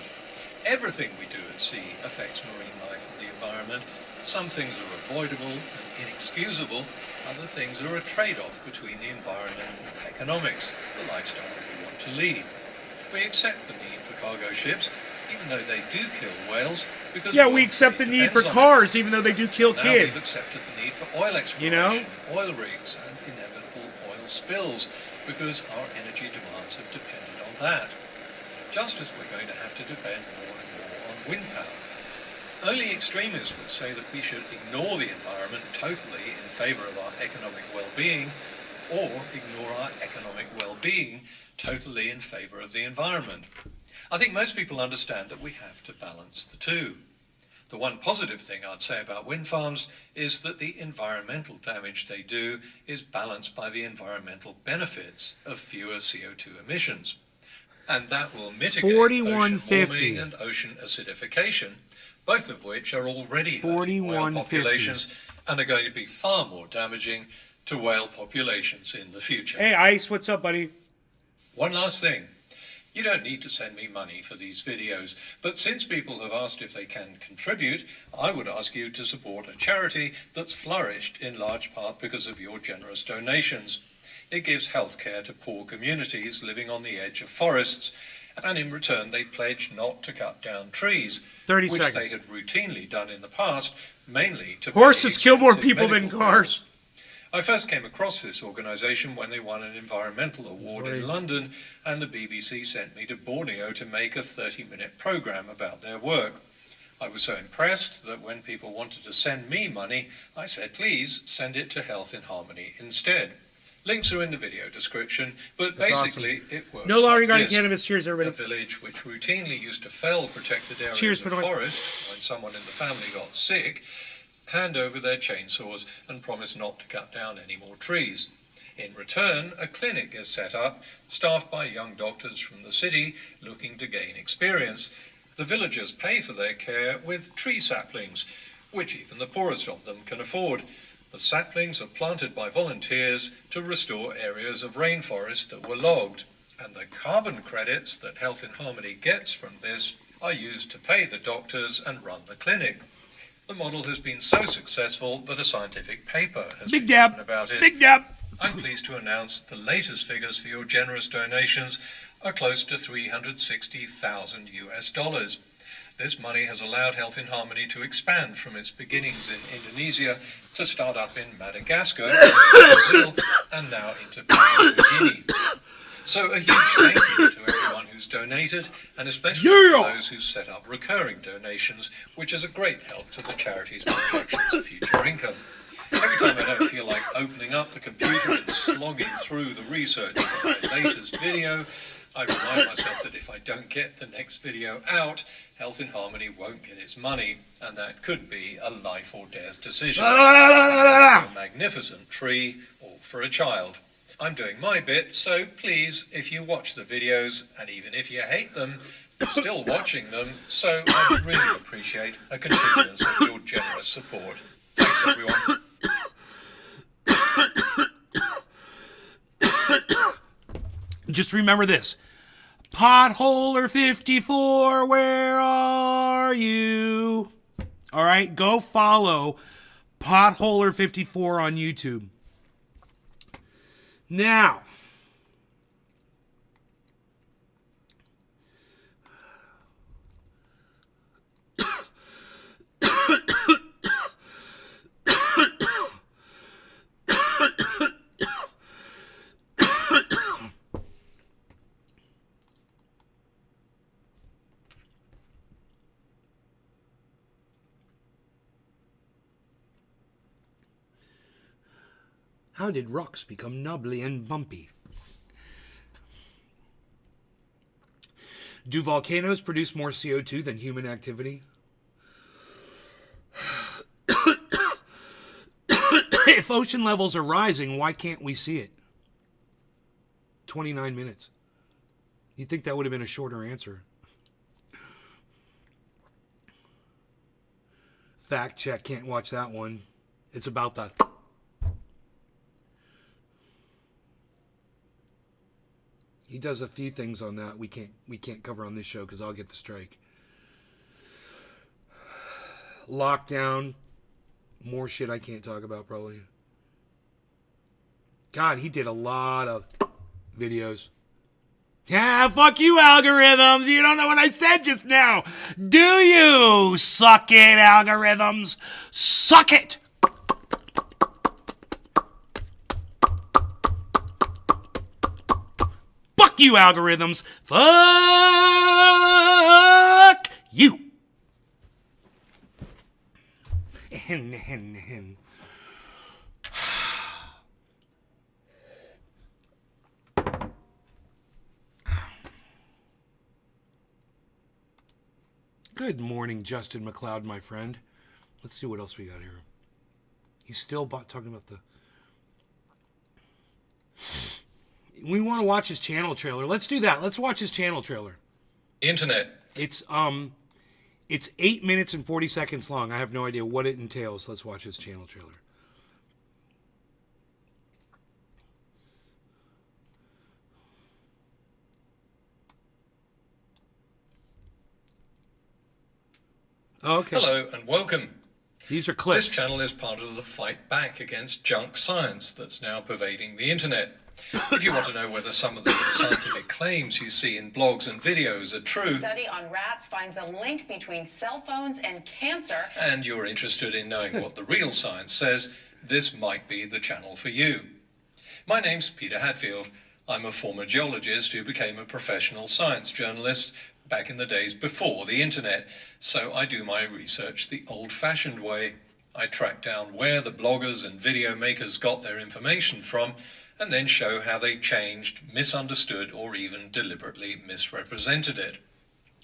Everything we do at sea affects marine life and the environment. Some things are avoidable and inexcusable, other things are a trade-off between the environment and economics, the lifestyle we want to lead. We accept the need for cargo ships, even though they do kill whales, because we accept the need for cars, even though they do kill now kids. We've accepted the need for oil exploration, oil rigs, and inevitable oil spills, because our energy demands have depended on that. Just as we're going to have to depend more and more on wind power. Only extremists would say that we should ignore the environment totally in favour of our economic well-being, or ignore our economic well-being totally in favour of the environment. I think most people understand that we have to balance the two. The one positive thing I'd say about wind farms is that the environmental damage they do is balanced by the environmental benefits of fewer CO2 emissions. And that will mitigate ocean warming and ocean acidification, both of which are already hurting whale populations and are going to be far more damaging to whale populations in the future. Hey, Ice, what's up, buddy? One last thing. You don't need to send me money for these videos, but since people have asked if they can contribute, I would ask you to support a charity that's flourished in large part because of your generous donations. It gives healthcare to poor communities living on the edge of forests, and in return they pledge not to cut down trees, 30 which seconds. they had routinely done in the past, mainly to Horses kill more expensive people than medical cars. bills. I first came across this organisation when they won an environmental award in London, and the BBC sent me to Borneo to make a 30-minute programme about their work. I was so impressed that when people wanted to send me money, I said, please send it to Health in Harmony instead. Links are in the video description, but That's basically it works No law like regarding this. cannabis. Cheers, everybody. A village which routinely used to fell protected areas Cheers, of forest when someone in the family got sick, hand over their chainsaws and promise not to cut down any more trees. In return, a clinic is set up, staffed by young doctors from the city looking to gain experience. The villagers pay for their care with tree saplings, which even the poorest of them can afford. The saplings are planted by volunteers to restore areas of rainforest that were logged, and the carbon credits that Health in Harmony gets from this are used to pay the doctors and run the clinic. The model has been so successful that a scientific paper has been written about it. Big dab. I'm pleased to announce the latest figures for your generous donations are close to $360,000 US. This money has allowed Health in Harmony to expand from its beginnings in Indonesia to start up in Madagascar, Brazil, and now into Papua New Guinea. So a huge thank you to everyone who's donated, and especially to those who've set up recurring donations, which is a great help to the charity's projections of future income. Every time I don't feel like opening up the computer and slogging through the research for my latest video, I remind myself that if I don't get the next video out, Health in Harmony won't get its money, and that could be a life or death decision. For a magnificent tree or for a child. I'm doing my bit, so please, if you watch the videos, and even if you hate them, you're still watching them, so I'd really appreciate a continuance of your generous support. Thanks, everyone. Just remember this. PotHoler 54, where are you? All right, go follow PotHoler 54 on YouTube. Now, how did rocks become nubbly and bumpy? Do volcanoes produce more CO2 than human activity? If ocean levels are rising, why can't we see it? 29 minutes. You'd think that would have been a shorter answer. Fact check, can't watch that one. It's about the... He does a few things on that we can't cover on this show because I'll get the strike. Lockdown. More shit I can't talk about probably. God, he did a lot of videos. Yeah, fuck you, algorithms. You don't know what I said just now. Do you? Suck it, algorithms. Suck it. Fuck you, algorithms. Fuck you. Good morning, Justin McLeod, my friend. Let's see what else we got here. He's still talking about the... We want to watch his channel trailer. Let's do that. Let's watch his channel trailer. Internet. It's 8 minutes and 40 seconds long. I have no idea what it entails. Let's watch his channel trailer. Okay. Hello and welcome. These are clips. This channel is part of the fight back against junk science that's now pervading the internet. If you want to know whether some of the scientific claims you see in blogs and videos are true, A study on rats finds a link between cell phones and cancer. and you're interested in knowing what the real science says, this might be the channel for you. My name's Peter Hadfield. I'm a former geologist who became a professional science journalist back in the days before the internet, so I do my research the old-fashioned way. I track down where the bloggers and video makers got their information from, and then show how they changed, misunderstood, or even deliberately misrepresented it.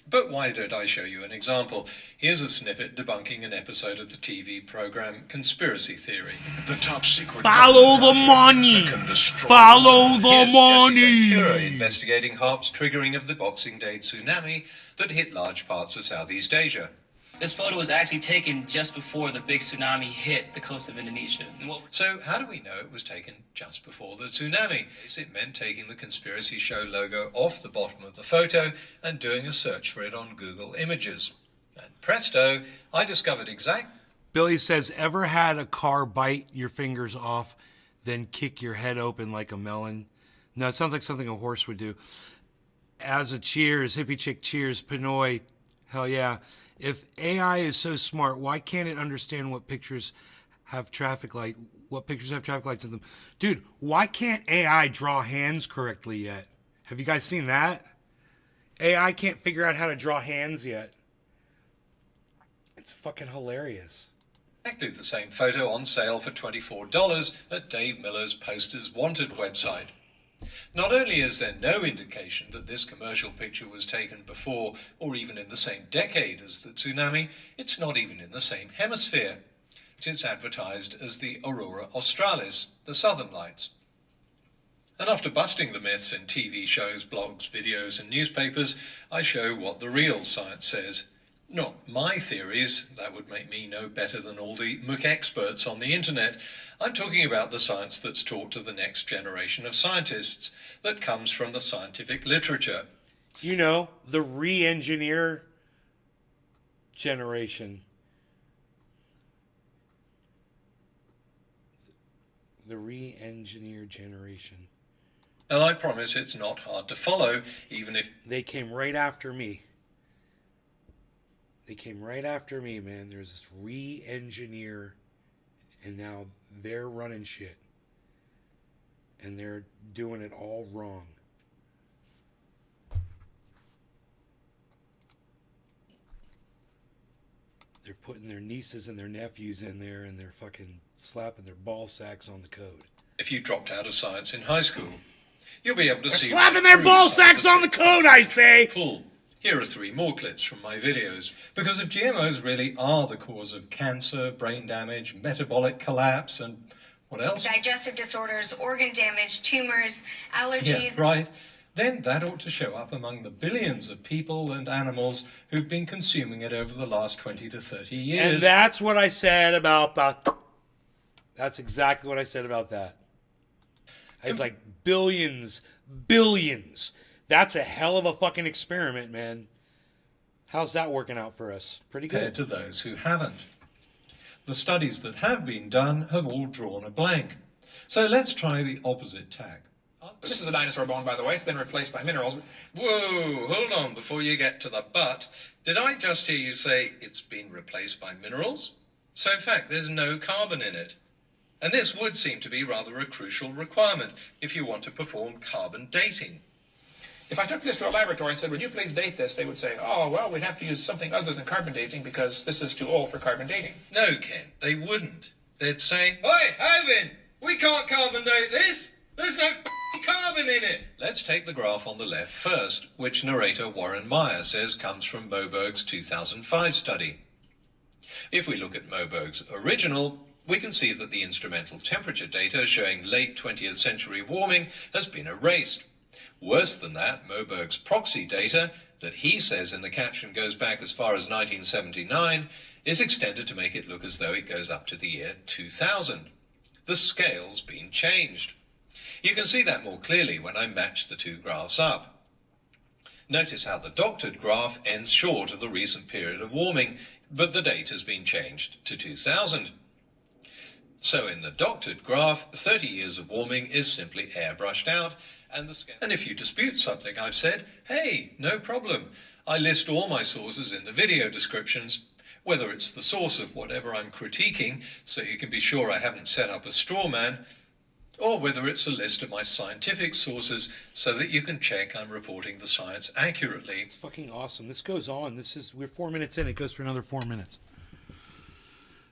But why don't I show you an example? Here's a snippet debunking an episode of the TV program Conspiracy Theory. The top secret. Follow the money. Follow the money. Nay-ture investigating HAARP's triggering of the Boxing Day tsunami that hit large parts of Southeast Asia. This photo was actually taken just before the big tsunami hit the coast of Indonesia. So how do we know it was taken just before the tsunami? It meant taking the Conspiracy Show logo off the bottom of the photo and doing a search for it on Google Images. And presto, I discovered Billy says, ever had a car bite your fingers off, then kick your head open like a melon? No, it sounds like something a horse would do. As a cheers, hippie chick cheers, Pinoy, hell yeah. If AI is so smart, why can't it understand what pictures have traffic light? What pictures have traffic lights in them? Dude, why can't AI draw hands correctly yet? Have you guys seen that? AI can't figure out how to draw hands yet. It's fucking hilarious. exactly the same photo on sale for $24 at Dave Miller's Posters Wanted website. Not only is there no indication that this commercial picture was taken before or even in the same decade as the tsunami, it's not even in the same hemisphere. It's advertised as the Aurora Australis, the Southern Lights. And after busting the myths in TV shows, blogs, videos and newspapers, I show what the real science says. Not my theories, that would make me no better than all the MOOC experts on the internet. I'm talking about the science that's taught to the next generation of scientists, that comes from the scientific literature. You know, the re-engineer generation. The re-engineer generation. And I promise it's not hard to follow, even if... They came right after me. They came right after me, man. There's this re-engineer, and now they're running shit. And they're doing it all wrong. They're putting their nieces and their nephews in there, and they're fucking slapping their ball sacks on the code. If you dropped out of science in high school, you'll be able to see... They're slapping their ball sacks on the code, I say! Cool. Here are 3 more clips from my videos. Because if GMOs really are the cause of cancer, brain damage, metabolic collapse, and what else? Digestive disorders, organ damage, tumors, allergies. Yeah, right. Then that ought to show up among the billions of people and animals who've been consuming it over the last 20 to 30 years. And that's what I said about that. That's exactly what I said about that. It's like billions. That's a hell of a fucking experiment, man. How's that working out for us? Pretty good. Compared to those who haven't. The studies that have been done have all drawn a blank. So let's try the opposite tack. This is a dinosaur bone, by the way. It's been replaced by minerals. Whoa, hold on before you get to the but. Did I just hear you say it's been replaced by minerals? So in fact, there's no carbon in it. And this would seem to be rather a crucial requirement if you want to perform carbon dating. If I took this to a laboratory and said, would you please date this, they would say, oh, well, we'd have to use something other than carbon dating because this is too old for carbon dating. No, Ken, they wouldn't. They'd say, "Oi, Ivan, we can't carbon date this. There's no carbon in it." Let's take the graph on the left first, which narrator Warren Meyer says comes from Moberg's 2005 study. If we look at Moberg's original, we can see that the instrumental temperature data showing late 20th century warming has been erased. Worse than that, Moberg's proxy data, that he says in the caption goes back as far as 1979, is extended to make it look as though it goes up to the year 2000. The scale's been changed. You can see that more clearly when I match the two graphs up. Notice how the doctored graph ends short of the recent period of warming, but the date has been changed to 2000. So in the doctored graph, 30 years of warming is simply airbrushed out, and if you dispute something I've said, hey, no problem. I list all my sources in the video descriptions, whether it's the source of whatever I'm critiquing, so you can be sure I haven't set up a straw man, or whether it's a list of my scientific sources so that you can check I'm reporting the science accurately. It's fucking awesome. This goes on. We're 4 minutes in. It goes for another 4 minutes.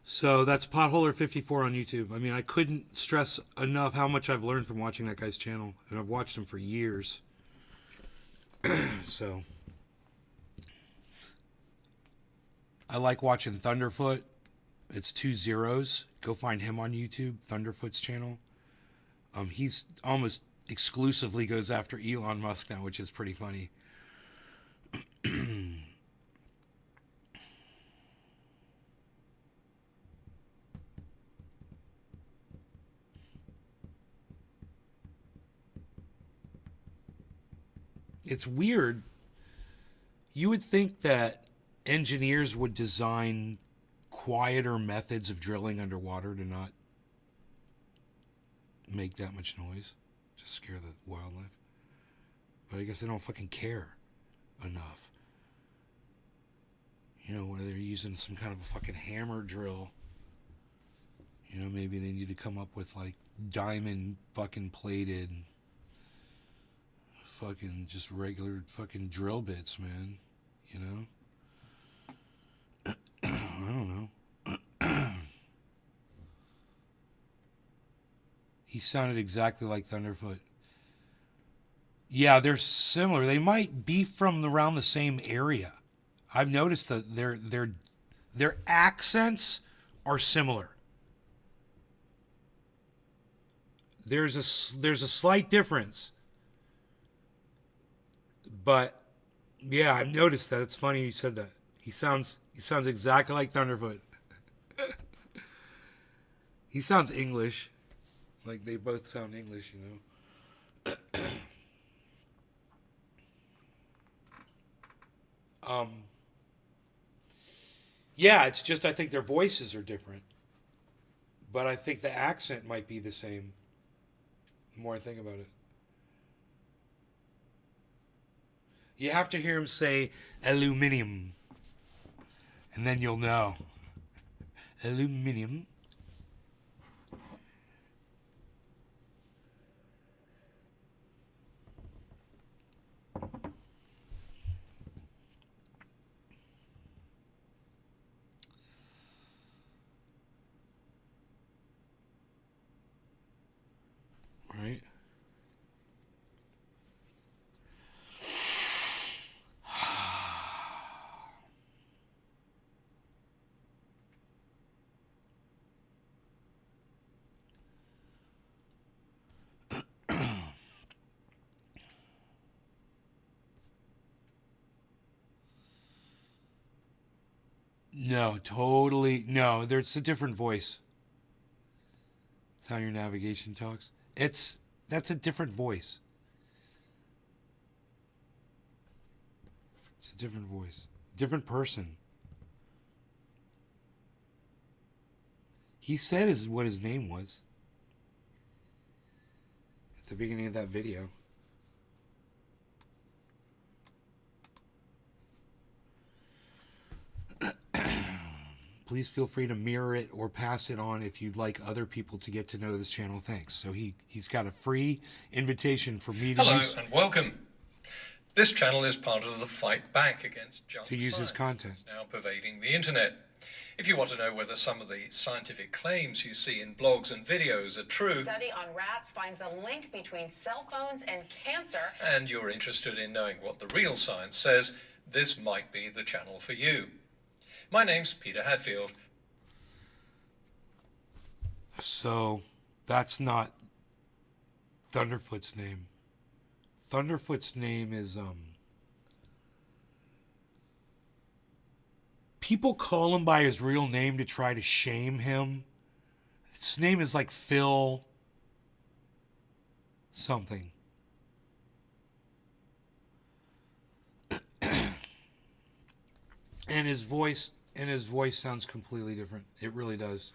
So that's PotHoler 54 on YouTube. I mean, I couldn't stress enough how much I've learned from watching that guy's channel. And I've watched him for years. So I like watching Thunderfoot. It's 2 zeros. Go find him on YouTube, Thunderfoot's channel. He's almost exclusively goes after Elon Musk now, which is pretty funny. It's weird. You would think that engineers would design quieter methods of drilling underwater to not make that much noise to scare the wildlife. But I guess they don't fucking care enough. You know, whether they're using some kind of a fucking hammer drill. You know, maybe they need to come up with like diamond fucking plated fucking just regular fucking drill bits, man. You know? I don't know. He sounded exactly like Thunderfoot. Yeah, they're similar. They might be from around the same area. I've noticed that their accents are similar. There's a slight difference. But yeah, I've noticed that. It's funny you said that. He sounds exactly like Thunderfoot. He sounds English. Like they both sound English, you know. Yeah, it's just I think their voices are different. But I think the accent might be the same. The more I think about it. You have to hear him say aluminium. And then you'll know. Aluminium. Right? No, totally. No, there's a different voice. That's how your navigation talks. That's a different voice. It's a different voice. Different person. He said what his name was at the beginning of that video. Please feel free to mirror it or pass it on if you'd like other people to get to know this channel. Thanks. So he's got a free invitation for me to Hello use. and welcome. This channel is part of the fight back against junk to use his science content. that's now pervading the internet. If you want to know whether some of the scientific claims you see in blogs and videos are true, A study on rats finds a link between cell phones and cancer. and you're interested in knowing what the real science says, this might be the channel for you. My name's Peter Hadfield. So that's not Thunderfoot's name. Thunderfoot's name is people call him by his real name to try to shame him. His name is like Phil something. And his voice sounds completely different. It really does.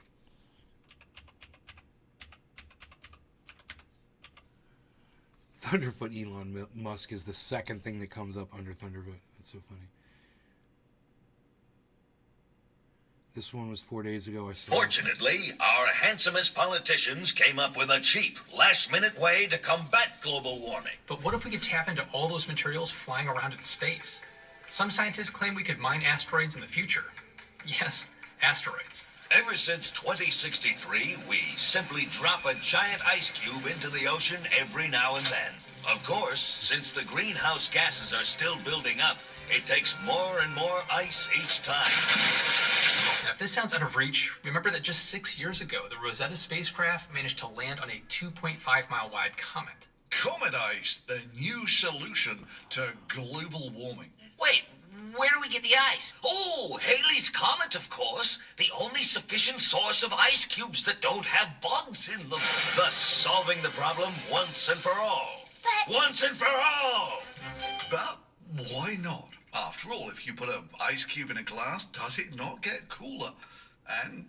Thunderfoot Elon Musk is the second thing that comes up under Thunderfoot. That's so funny. This one was 4 days ago. I saw. Fortunately, our handsomest politicians came up with a cheap, last-minute way to combat global warming. But what if we could tap into all those materials flying around in space? Some scientists claim we could mine asteroids in the future. Yes, asteroids. Ever since 2063, we simply drop a giant ice cube into the ocean every now and then. Of course, since the greenhouse gases are still building up, it takes more and more ice each time. Now, if this sounds out of reach, remember that just 6 years ago, the Rosetta spacecraft managed to land on a 2.5-mile wide comet. Comet ice, the new solution to global warming. Wait, where do we get the ice? Oh, Halley's Comet, of course. The only sufficient source of ice cubes that don't have bugs in them. Thus solving the problem once and for all. Once and for all! But why not? After all, if you put an ice cube in a glass, does it not get cooler? And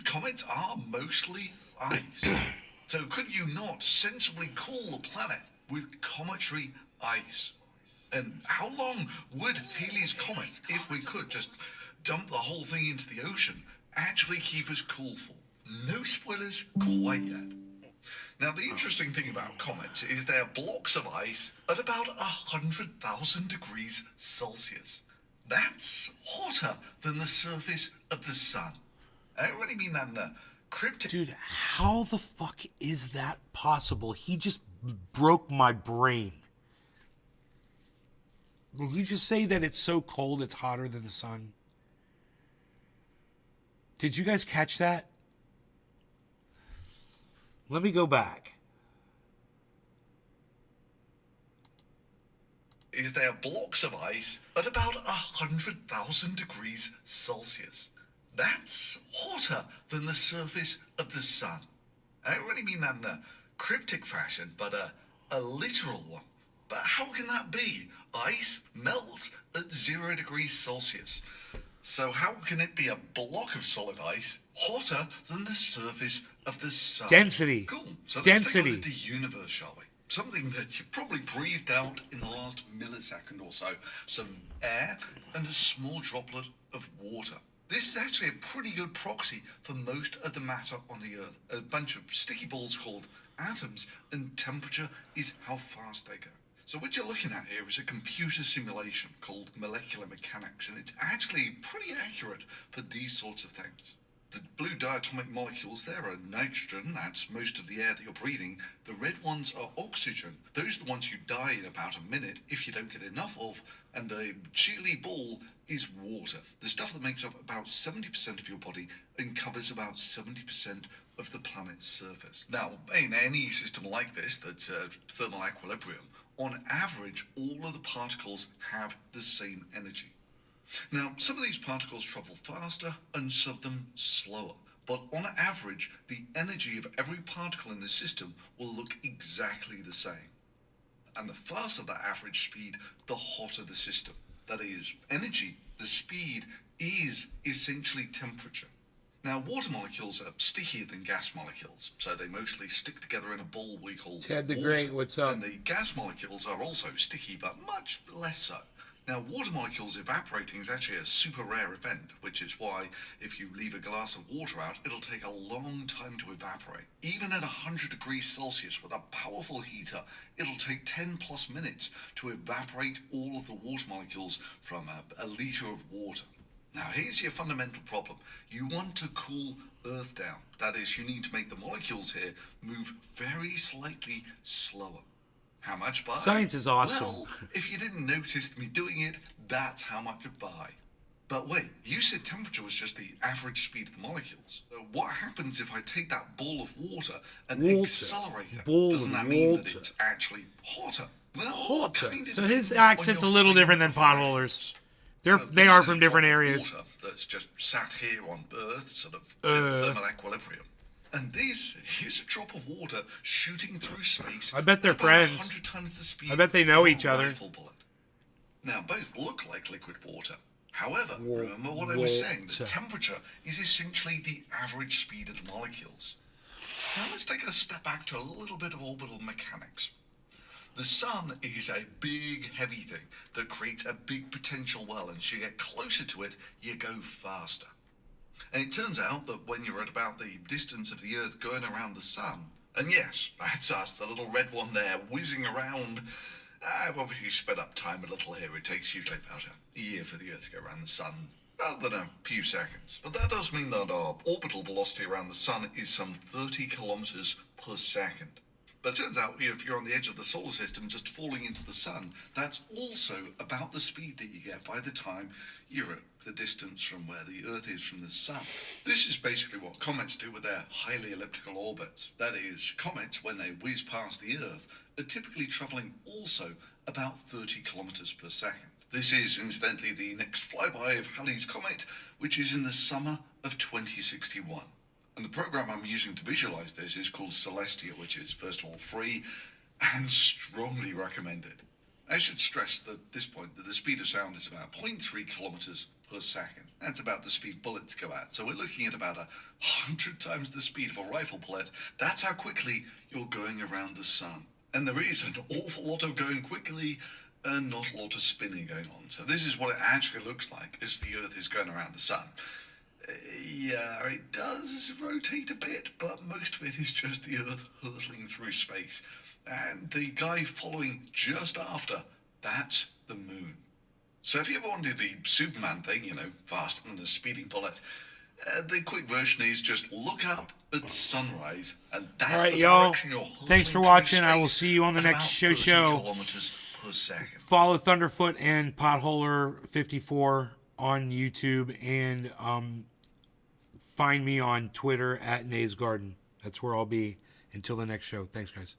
comets are mostly ice. So could you not sensibly cool the planet with cometary ice? And how long would Halley's Comet, if we could just dump the whole thing into the ocean, actually keep us cool for? No spoilers quite yet. Now, the interesting thing about comets is they're blocks of ice at about 100,000 degrees Celsius. That's hotter than the surface of the sun. I already mean that in a cryptic... Dude, how the fuck is that possible? He just broke my brain. Will you just say that it's so cold it's hotter than the sun? Did you guys catch that? Let me go back. Is there blocks of ice at about 100,000 degrees Celsius. That's hotter than the surface of the sun. I already mean that in a cryptic fashion, but a literal one. But how can that be? Ice melts at 0 degrees Celsius. So how can it be a block of solid ice hotter than the surface of the sun? Density. Cool. So Density. let's take a look at the universe, shall we? Something that you probably breathed out in the last millisecond or so. Some air and a small droplet of water. This is actually a pretty good proxy for most of the matter on the Earth. A bunch of sticky balls called atoms, and temperature is how fast they go. So what you're looking at here is a computer simulation called molecular mechanics, and it's actually pretty accurate for these sorts of things. The blue diatomic molecules there are nitrogen, that's most of the air that you're breathing. The red ones are oxygen. Those are the ones you die in about a minute if you don't get enough of. And the chili ball is water, the stuff that makes up about 70% of your body and covers about 70% of the planet's surface. Now, in any system like this that's thermal equilibrium, on average, all of the particles have the same energy. Now, some of these particles travel faster and some of them slower, but on average, the energy of every particle in the system will look exactly the same. And the faster that average speed, the hotter the system. That is, energy, the speed, is essentially temperature. Now, water molecules are stickier than gas molecules, so they mostly stick together in a ball we call Ted the water. Great, what's up? And the gas molecules are also sticky, but much less so. Now, water molecules evaporating is actually a super rare event, which is why if you leave a glass of water out, it'll take a long time to evaporate. Even at 100 degrees Celsius with a powerful heater, it'll take 10 plus minutes to evaporate all of the water molecules from a litre of water. Now, here's your fundamental problem. You want to cool Earth down. That is, you need to make the molecules here move very slightly slower. How much by? Science is awesome. Well, if you didn't notice me doing it, that's how much by. But wait, you said temperature was just the average speed of the molecules. So what happens if I take that ball of water and accelerate it? Doesn't that mean that it's actually hotter? Well, Hotter. kind of So his depends on accent's a your little frame different than of reference. PotHoler's. So They this are is from a different drop of areas. water that's just sat here on Earth, sort of Earth. thermal equilibrium. And this is a drop of water shooting through space. I bet they're about friends. 100 times the speed I bet they know of a each other. rifle bullet. Now, both look like liquid water. However, remember what I was saying, the temperature is essentially the average speed of the molecules. Now let's take a step back to a little bit of orbital mechanics. The sun is a big, heavy thing that creates a big potential well, and as you get closer to it, you go faster. And it turns out that when you're at about the distance of the Earth going around the sun, and yes, that's us, the little red one there, whizzing around. I've obviously sped up time a little here. It takes usually about a year for the Earth to go around the sun, rather than a few seconds. But that does mean that our orbital velocity around the sun is some 30 kilometers per second. But it turns out, if you're on the edge of the solar system just falling into the sun, that's also about the speed that you get by the time you're at the distance from where the Earth is from the sun. This is basically what comets do with their highly elliptical orbits. That is, comets, when they whiz past the Earth, are typically travelling also about 30 kilometers per second. This is, incidentally, the next flyby of Halley's Comet, which is in the summer of 2061. And the program I'm using to visualize this is called Celestia, which is, first of all, free and strongly recommended. I should stress that at this point that the speed of sound is about 0.3 kilometers per second. That's about the speed bullets go at. So we're looking at about 100 times the speed of a rifle bullet. That's how quickly you're going around the sun. And there is an awful lot of going quickly and not a lot of spinning going on. So this is what it actually looks like as the Earth is going around the sun. Yeah, it does rotate a bit, but most of it is just the Earth hurtling through space. And the guy following just after, that's the moon. So if you ever want to do the Superman thing, faster than a speeding bullet, the quick version is just look up at sunrise, and that's All right, the y'all. direction you're hurtling Thanks for through watching. I will space see you on the at next about 30 show. kilometers per second. Follow Thunderfoot and PotHoler 54 on YouTube, and find me on Twitter at Nay's Garden. That's where I'll be until the next show. Thanks, guys.